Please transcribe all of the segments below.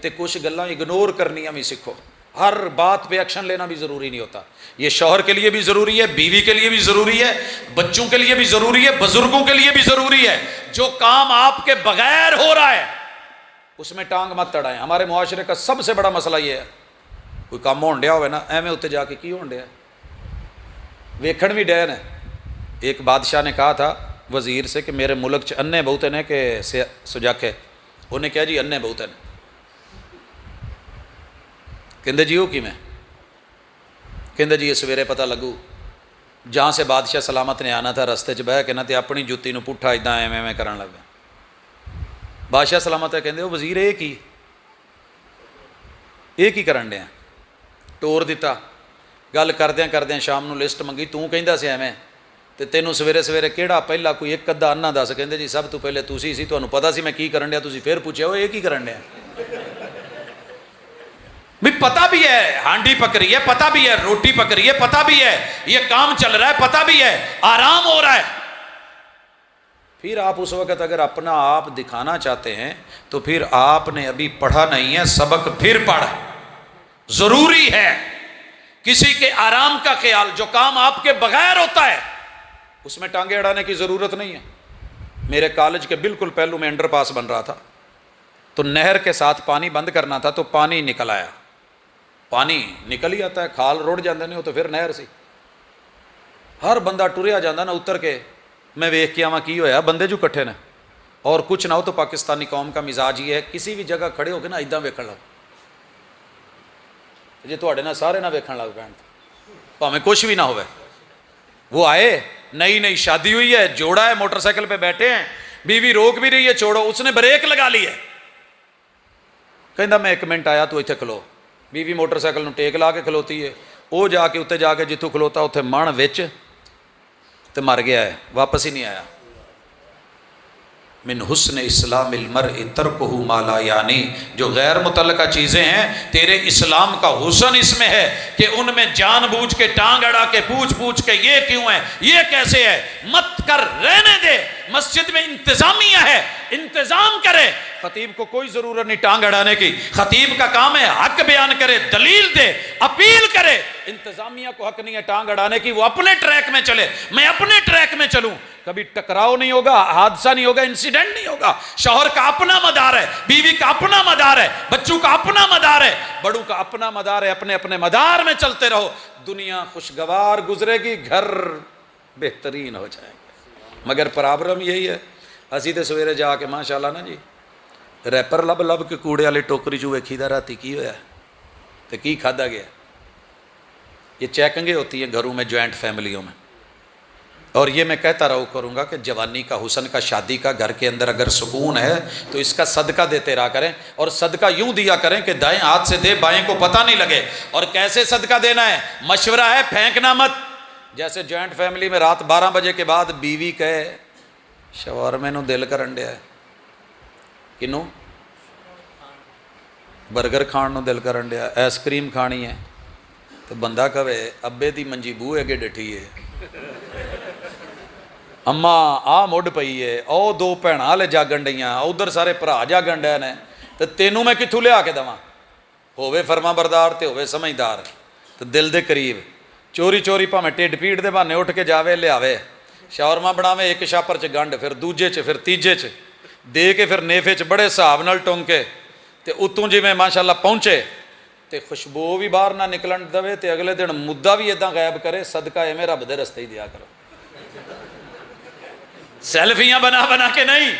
تو کچھ گلاں اگنور کرنیاں بھی سیکھو. ہر بات پہ ایکشن لینا بھی ضروری نہیں ہوتا. یہ شوہر کے لیے بھی ضروری ہے, بیوی کے لیے بھی ضروری ہے, بچوں کے لیے بھی ضروری ہے, بزرگوں کے لیے بھی ضروری ہے. جو کام آپ کے بغیر ہو رہا ہے اس میں ٹانگ مت اڑائیں. ہمارے معاشرے کا سب سے بڑا مسئلہ یہ ہے, کوئی کام ہون ڈیا ہوئے نا ایویں اتنے جا کے کی ہون ڈیا, ویکھن بھی ڈے نے. ایک بادشاہ نے کہا تھا وزیر سے کہ میرے ملک چ انے بہتے نے کہ سجاکے. انہیں کہا جی انے بہتے نے. کہندے جی وہ کی میں کہندے جی یہ سویرے پتہ لگو جہاں سے بادشاہ سلامت نے آنا تھا رستے چ بہ کے نہ تے اپنی جُتی نو پٹھا ادا ایویں کرن لگ گیا. بادشاہ سلامت ہے کہندے وہ وزیر یہ کی کرن ڈیا. ٹور دیتا. گل کردیاں شام نو لسٹ منگی, تو کہندا سی ایویں تے تینوں سویرے سویرے کیڑا پہلا کوئی ایک ادھا انا دس. کہندے جی سب تو پہلے تسی سی, تانوں پتہ سی میں کی کرن ڈیا, تسی پھر پوچھیا وہ یہ کی کرن ڈیا. بھی پتہ بھی ہے ہانڈی پک رہی ہے, پتہ بھی ہے روٹی پک رہی ہے, پتہ بھی ہے یہ کام چل رہا ہے, پتہ بھی ہے آرام ہو رہا ہے. پھر آپ اس وقت اگر اپنا آپ دکھانا چاہتے ہیں تو پھر آپ نے ابھی پڑھا نہیں ہے, سبق پھر پڑھ. ضروری ہے کسی کے آرام کا خیال. جو کام آپ کے بغیر ہوتا ہے اس میں ٹانگیں اڑانے کی ضرورت نہیں ہے. میرے کالج کے بالکل پہلو میں انڈر پاس بن رہا تھا تو نہر کے ساتھ پانی بند کرنا تھا تو پانی نکل آیا. پانی نکل ہی آتا ہے, کھال روڑ جاندے نے, وہ تو پھر نہر سی. ہر بندہ ٹریا جاندہ نا اتر کے. میں ویکھ کے آواں کی ہویا بندے جو کٹھے نے, اور کچھ نہ ہو تو پاکستانی قوم کا مزاج یہ ہے کسی بھی جگہ کھڑے ہو کے نا اداں ویکھن لگ جی تواڈے نال سارے نہ ویکھن لگ پین بھاویں کچھ بھی نہ ہوئے. وہ آئے نئی نئی شادی ہوئی ہے, جوڑا ہے, موٹر سائیکل پہ بیٹھے ہیں, بیوی روک بھی رہی ہے چھوڑو, اس نے بریک لگا لی ہے. کہندا میں ایک منٹ آیا تو ایتھے کھلو. بیوی موٹر سائیکل نو ٹیک لا کے کھلوتی ہے, وہ جا کے اتنے جا کے جتوں کھلوتا اتنے من وچ تے مر گیا ہے, واپس ہی نہیں آیا. من حسن اسلام المرء ترکہ ما لا یعنی. جو غیر متعلقہ چیزیں ہیں تیرے اسلام کا حسن اس میں ہے کہ ان میں جان بوجھ کے ٹانگ اڑا کے پوچھ کے یہ کیوں ہے, یہ کیسے ہے, مت کر, رہنے دے. مسجد میں انتظامیہ ہے, انتظام کرے. خطیب کو کوئی ضرورت نہیں ٹانگ اڑانے کی. خطیب کا کام ہے حق بیان کرے, دلیل دے, اپیل کرے. انتظامیہ کو حق نہیں ہے ٹانگ اڑانے کی, وہ اپنے ٹریک میں چلے, میں اپنے ٹریک میں چلوں. کبھی ٹکراؤ نہیں ہوگا, حادثہ نہیں ہوگا, انسیڈنٹ نہیں ہوگا. شوہر کا اپنا مدار ہے, بیوی کا اپنا مدار ہے, بچوں کا اپنا مدار ہے, بڑوں کا اپنا مدار ہے. اپنے اپنے مدار میں چلتے رہو, دنیا خوشگوار گزرے گی, گھر بہترین ہو جائیں گے. مگر پرابلم یہی ہے, اسی تے سویرے جا کے ماشاءاللہ نا جی ریپر لب لب کے کوڑے والے ٹوکری چ ویکھی دا راتی کی ہویا تو کی کھادا گیا. یہ چیکنگیں ہوتی ہیں گھروں میں, جوائنٹ فیملیوں میں. اور یہ میں کہتا رہو کروں گا کہ جوانی کا, حسن کا, شادی کا, گھر کے اندر اگر سکون ہے تو اس کا صدقہ دیتے رہا کریں. اور صدقہ یوں دیا کریں کہ دائیں ہاتھ سے دے, بائیں کو پتہ نہیں لگے. اور کیسے صدقہ دینا ہے, مشورہ ہے, پھینکنا مت. جیسے جوائنٹ فیملی میں رات 12 بجے کے بعد بیوی کہے شاورمے نو دل کرن ڈیا ہے, کنوں برگر کھان نو دل کرن ڈیا, آئس کریم کھانی ہے, تو بندہ کہے ابے دی منجی بو اگے ڈٹھی ہے, اماں آ مڈ پئی ہے, او دو بھیناں ہالے جاگن ڈیاں, ادھر سارے بھرا جاگن ڈے نے, تو تینوں میں کتھوں لیا کے دواں. ہووے فرما بردار تے ہووے سمجھدار, تو دل دے قریب. چوری چوری بھاویں ٹھڈ پیڑ دے بہانے اٹھ کے جاوے لیاوے, شاورما بناوے ایک شاپر چ گنڈ, پھر دوجے چ, پھر تیجے چ دے کے, پھر نیفے چ بڑے حساب نال ٹونگ کے, تے اتوں جی میں ماشاءاللہ پہنچے تے خوشبو بھی باہر نہ نکلن دے, تے اگلے دن مدعا بھی اداں غائب کرے. صدقہ ایویں رب دے رستے ہی دیا کرو. سیلفیاں بنا بنا کے نہیں,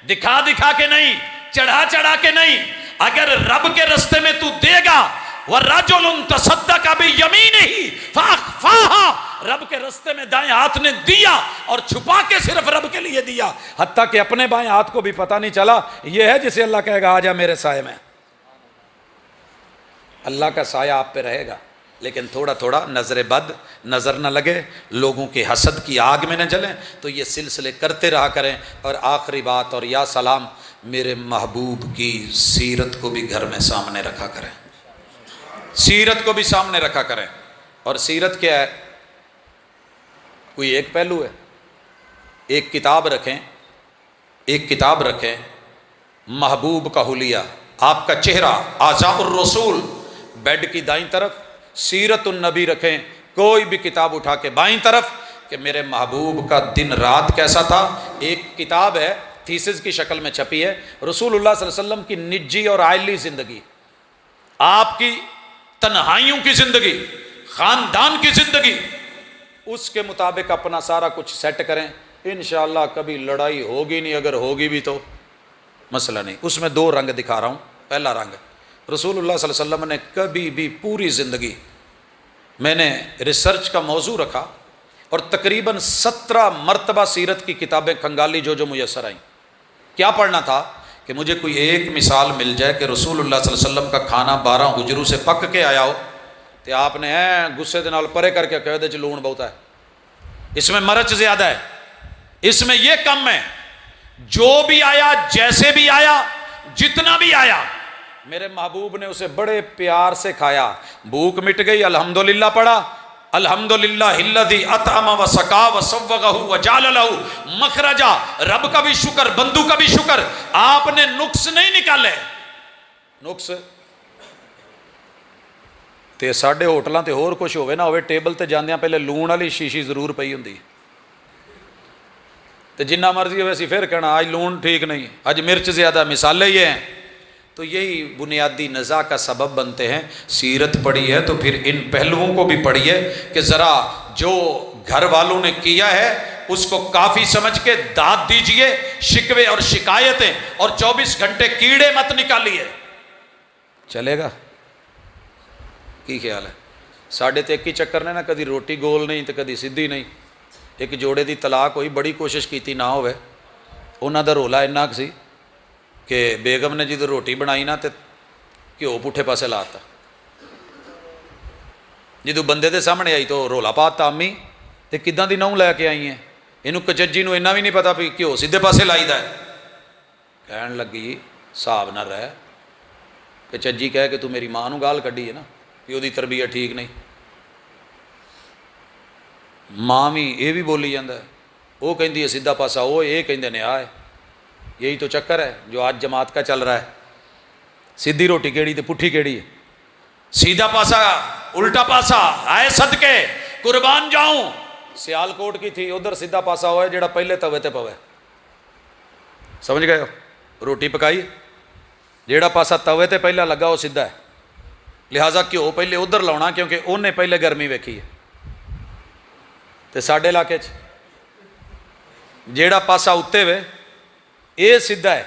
دکھا دکھا کے نہیں, چڑھا چڑھا کے نہیں. اگر رب کے رستے میں تو دے گا, وَرَجُلٌ تَصَدَّقَ بِيَمِينِهِ فَأَخْفَاهَا, رب کے رستے میں دائیں ہاتھ نے دیا اور چھپا کے صرف رب کے لیے دیا, حتیٰ کہ اپنے بائیں ہاتھ کو بھی پتہ نہیں چلا. یہ ہے جسے اللہ کہے گا آجا میرے سائے میں. اللہ کا سایہ آپ پہ رہے گا, لیکن تھوڑا تھوڑا نظر بد نظر نہ لگے, لوگوں کی حسد کی آگ میں نہ جلیں. تو یہ سلسلے کرتے رہا کریں. اور آخری بات, اور یا سلام, میرے محبوب کی سیرت کو بھی گھر میں سامنے رکھا کریں, سیرت کو بھی سامنے رکھا کریں. اور سیرت کیا ہے, کوئی ایک پہلو ہے. ایک کتاب رکھیں, ایک کتاب رکھیں محبوب کا حلیہ, آپ کا چہرہ آزاء الرسول بیڈ کی دائیں طرف، سیرت النبی رکھیں، کوئی بھی کتاب اٹھا کے بائیں طرف کہ میرے محبوب کا دن رات کیسا تھا۔ ایک کتاب ہے تھیسس کی شکل میں چھپی ہے، رسول اللہ صلی اللہ علیہ وسلم کی نجی اور عائلی زندگی، آپ کی تنہائیوں کی زندگی، خاندان کی زندگی، اس کے مطابق اپنا سارا کچھ سیٹ کریں، انشاءاللہ کبھی لڑائی ہوگی نہیں، اگر ہوگی بھی تو مسئلہ نہیں۔ اس میں دو رنگ دکھا رہا ہوں۔ پہلا رنگ، رسول اللہ صلی اللہ علیہ وسلم نے کبھی بھی پوری زندگی، میں نے ریسرچ کا موضوع رکھا اور تقریباً 17 مرتبہ سیرت کی کتابیں کھنگالی جو میسر آئیں۔ کیا پڑھنا تھا کہ مجھے کوئی ایک مثال مل جائے کہ رسول اللہ صلی اللہ علیہ وسلم کا کھانا 12 حجروں سے پک کے آیا ہو تو آپ نے غصے دے نال پرے کر کے کہہ دے لون بہت ہے، اس میں مرچ زیادہ ہے، اس میں یہ کم ہے۔ جو بھی آیا، جیسے بھی آیا، جتنا بھی آیا، میرے محبوب نے اسے بڑے پیار سے کھایا۔ بھوک مٹ گئی، الحمدللہ پڑھا، الحمدللہ الذی اطعم و سقا و سوغہ و جعل لہ مخرجا، رب کا بھی شکر، بندو کا بھی شکر۔ آپ نے نقص نہیں نکالے، نقص تے ساڈے ہوٹلاں تے ہور کچھ ہوئے نہ ہوئے، ٹیبل تے جاندیاں پہلے لون والی شیشی ضرور پئی ہوندی تے جنہ مرضی ہوئے سی پھر کہنا آج لون ٹھیک نہیں، آج مرچ زیادہ، مثالیں یہ ہیں۔ تو یہی بنیادی نزاع کا سبب بنتے ہیں۔ سیرت پڑھی ہے تو پھر ان پہلوؤں کو بھی پڑھیے کہ ذرا جو گھر والوں نے کیا ہے اس کو کافی سمجھ کے داد دیجئے، شکوے اور شکایتیں اور 24 گھنٹے کیڑے مت نکالیے۔ چلے گا؟ کی خیال ہے؟ ساڑھے تے ایک ہی چکر نے نا، کدی روٹی گول نہیں تو کدی سیدھی نہیں۔ ایک جوڑے دی طلاق ہوئی، بڑی کوشش کیتی نہ ہوئے، انہاں دا رولا انہا سی کہ بیگم نے جدو روٹی بنائی نا تے گھیو پٹھے پاسے لاتا، جدو بندے دے سامنے آئی تو رولا پاتا، امی تے کداں دی نہوں لے کے آئی ہیں، انہوں کچجی نو انہا بھی نہیں پتا بھی گھیو سیدھے پاسے لائی دا ہے۔ کہن لگی صاحب نہ رہ، کچجی کہہ کہ تو میری ماں نو گال کڈی ہے نا کہ وہ دی تربیت ٹھیک نہیں، ماں بھی یہ بھی بولی جاندہ ہے، وہ کہندی ہے سیدھا پاسا، وہ یہ کہندے نے آئے۔ یہی تو چکر ہے جو آج جماعت کا چل رہا ہے۔ سیدھی روٹی کیڑی تے پٹھی کیڑی ہے، سیدھا پاسا الٹا پاسا، آئے صدقے قربان جاؤں۔ سیال کوٹ کی تھی، ادھر سیدھا پاسا ہوئے جڑا پہلے توے تے پوے، سمجھ گئے ہو؟ روٹی پکائی، جیڑا پاسا توے تے پہلا لگا وہ سیدھا ہے، لہٰذا گھیو پہلے ادھر لاؤنا کیونکہ انہیں پہلے گرمی ویکھی ہے۔ تے ساڈے علاقے جیڑا پاسا اتے وے یہ سیدھا ہے،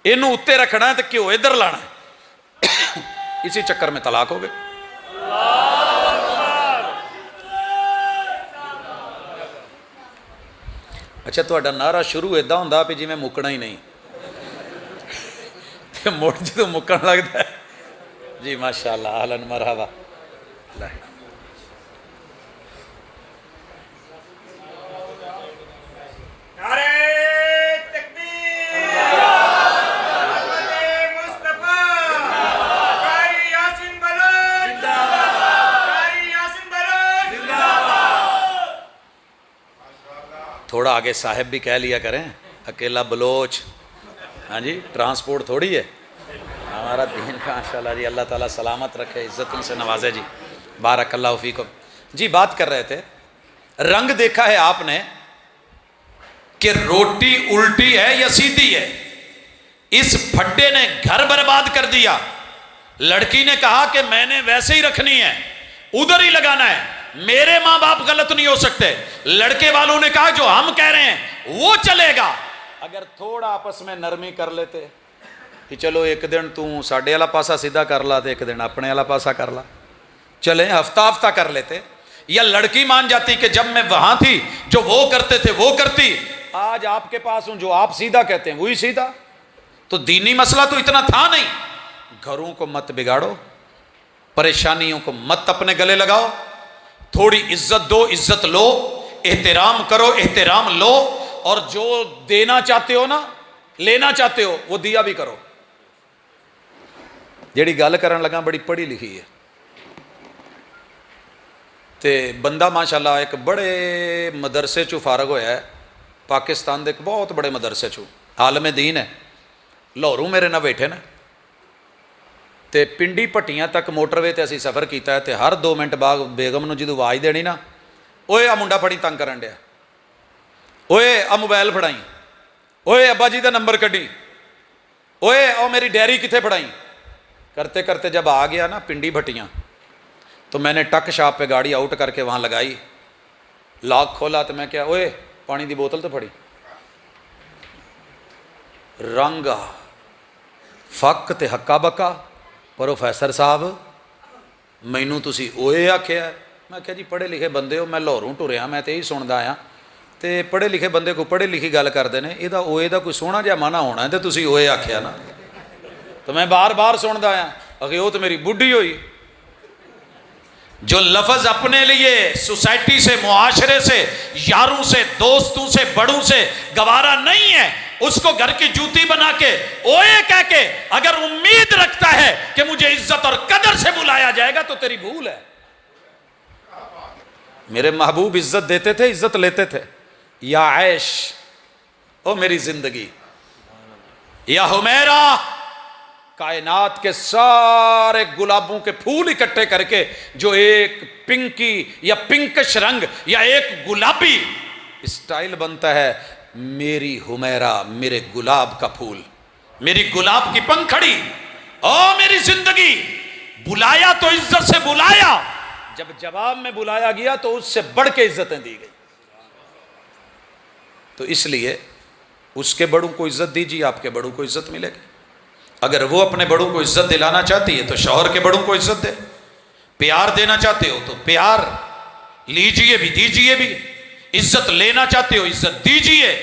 اینو اتے رکھنا ہے تو گھیو ادھر لانا ہے۔ اسی چکر میں طلاق ہو گئے۔ اچھا تہاڈا نعرہ شروع ایدا ہوندا پی جویں مکنا ہی نہیں، تے مڑ جدوں مکن لگدا ہے جی ماشاءاللہ اہلاً مرحبا۔ تھوڑا آگے صاحب بھی کہہ لیا کریں، اکیلا بلوچ، ہاں جی ٹرانسپورٹ تھوڑی ہے ہمارا دین کا، ماشاءاللہ جی اللہ تعالیٰ سلامت رکھے، عزتوں سے نوازے جی، بارک اللہ فیکم۔ جی بات کر رہے تھے، رنگ دیکھا ہے آپ نے کہ روٹی الٹی ہے یا سیدھی ہے؟ اس پھڈے نے گھر برباد کر دیا۔ لڑکی نے کہا کہ میں نے ویسے ہی رکھنی ہے، ادھر ہی لگانا ہے، میرے ماں باپ غلط نہیں ہو سکتے۔ لڑکے والوں نے کہا جو ہم کہہ رہے ہیں وہ چلے گا۔ اگر تھوڑا آپس میں نرمی کر لیتے کہ چلو ایک دن تو ساڈے والا پاسا سیدھا کر لا تے ایک دن اپنے والا پاسا کر لا، چلیں ہفتہ ہفتہ کر لیتے، یا لڑکی مان جاتی کہ جب میں وہاں تھی جو وہ کرتے تھے وہ کرتی، آج آپ کے پاس ہوں جو آپ سیدھا کہتے ہیں وہی سیدھا۔ تو دینی مسئلہ تو اتنا تھا نہیں۔ گھروں کو مت بگاڑو، پریشانیوں کو مت اپنے گلے لگاؤ، تھوڑی عزت دو، عزت لو، احترام کرو، احترام لو، اور جو دینا چاہتے ہو نا، لینا چاہتے ہو وہ دیا بھی کرو۔ جیڑی گل کرن لگا بڑی پڑھی لکھی ہے تے بندہ ماشاءاللہ ایک بڑے مدرسے چو فارغ ہویا ہے، پاکستان دے ایک بہت بڑے مدرسے چو، عالم دین ہے، لاہوروں میرے نہ بیٹھے نا، تے پنڈی پٹیاں تک موٹر وے تے اسی سفر کیتا ہے تے ہر 2 منٹ بعد بیگم نو جدوں آواز دینی نا، اوئے آ منڈا پھڑی تنگ کرن ڈیا، اوئے آ موبائل پھڑائی، اوئے ابا جی دا نمبر کڈی، اوئے او میری ڈائری کتنے پڑھائی، کرتے کرتے جب آ گیا نا پنڈی بھٹیاں تو میں نے ٹک شاپ پہ گاڑی آؤٹ کر کے وہاں لگائی، لاک کھولا تو میں کیا، اوئے پانی دی بوتل تو پھڑی، رنگ فک تے ہکا بکا، پروفیسر صاحب مینوں تسی اوئے آکھیا، میں کہا جی پڑھے لکھے بندے ہو، میں لاہوروں ٹریا، میں تو یہی سندا آیا، تے پڑھے لکھے بندے کو پڑھے لکھی گل کرتے ہیں، یہ اوئے دا کوئی سوہنا جہا مانا ہونا ہے، تو تسی اوئے آکھیا نا، تو میں بار بار سندا آیا، اگے وہ تو میری بڈھی ہوئی۔ جو لفظ اپنے لیے سوسائٹی سے، معاشرے سے، یاروں سے، دوستوں سے، بڑوں سے گوارا نہیں ہے، اس کو گھر کی جوتی بنا کے اوئے کہہ کے اگر امید رکھتا ہے کہ مجھے عزت اور قدر سے بلایا جائے گا تو تیری بھول ہے۔ میرے محبوب عزت دیتے تھے، عزت لیتے تھے، یا عیش او میری زندگی، یا حمیرہ، کائنات کے سارے گلابوں کے پھول اکٹھے کر کے جو ایک پنکی یا پنکش رنگ یا ایک گلابی اسٹائل بنتا ہے، میری حمیرہ، میرے گلاب کا پھول، میری گلاب کی پنکھڑی، او میری زندگی، بلایا تو عزت سے بلایا، جب جواب میں بلایا گیا تو اس سے بڑھ کے عزتیں دی گئی۔ تو اس لیے اس کے بڑوں کو عزت دیجیے، آپ کے بڑوں کو عزت ملے گی۔ اگر وہ اپنے بڑوں کو عزت دلانا چاہتی ہے تو شوہر کے بڑوں کو عزت دے، پیار دینا چاہتے ہو تو پیار لیجئے بھی دیجئے بھی، عزت لینا چاہتے ہو عزت دیجئے،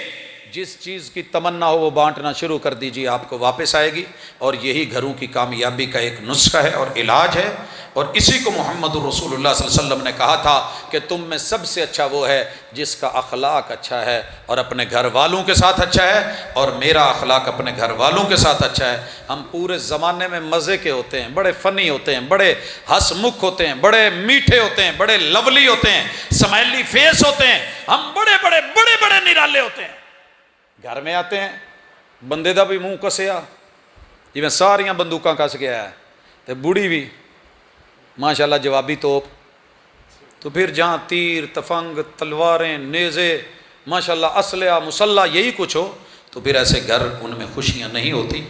جس چیز کی تمنا ہو وہ بانٹنا شروع کر دیجئے، آپ کو واپس آئے گی، اور یہی گھروں کی کامیابی کا ایک نسخہ ہے اور علاج ہے، اور اسی کو محمد رسول اللہ صلی اللہ علیہ وسلم نے کہا تھا کہ تم میں سب سے اچھا وہ ہے جس کا اخلاق اچھا ہے اور اپنے گھر والوں کے ساتھ اچھا ہے، اور میرا اخلاق اپنے گھر والوں کے ساتھ اچھا ہے۔ ہم پورے زمانے میں مزے کے ہوتے ہیں، بڑے فنی ہوتے ہیں، بڑے ہنس مکھ ہوتے ہیں، بڑے میٹھے ہوتے ہیں، بڑے لولی ہوتے ہیں، سمائلی فیس ہوتے ہیں، ہم بڑے بڑے بڑے بڑے نرالے ہوتے ہیں، گھر میں آتے ہیں بندے دا بھی منہ کسیا جی میں ساریاں بندوقاں کس گیا ہے، تے بوڑھی بھی ماشاءاللہ جوابی توپ، تو پھر جہاں تیر، تفنگ، تلواریں، نیزے، ماشاءاللہ اسلحہ، مسلح یہی کچھ ہو، تو پھر ایسے گھر ان میں خوشیاں نہیں ہوتی۔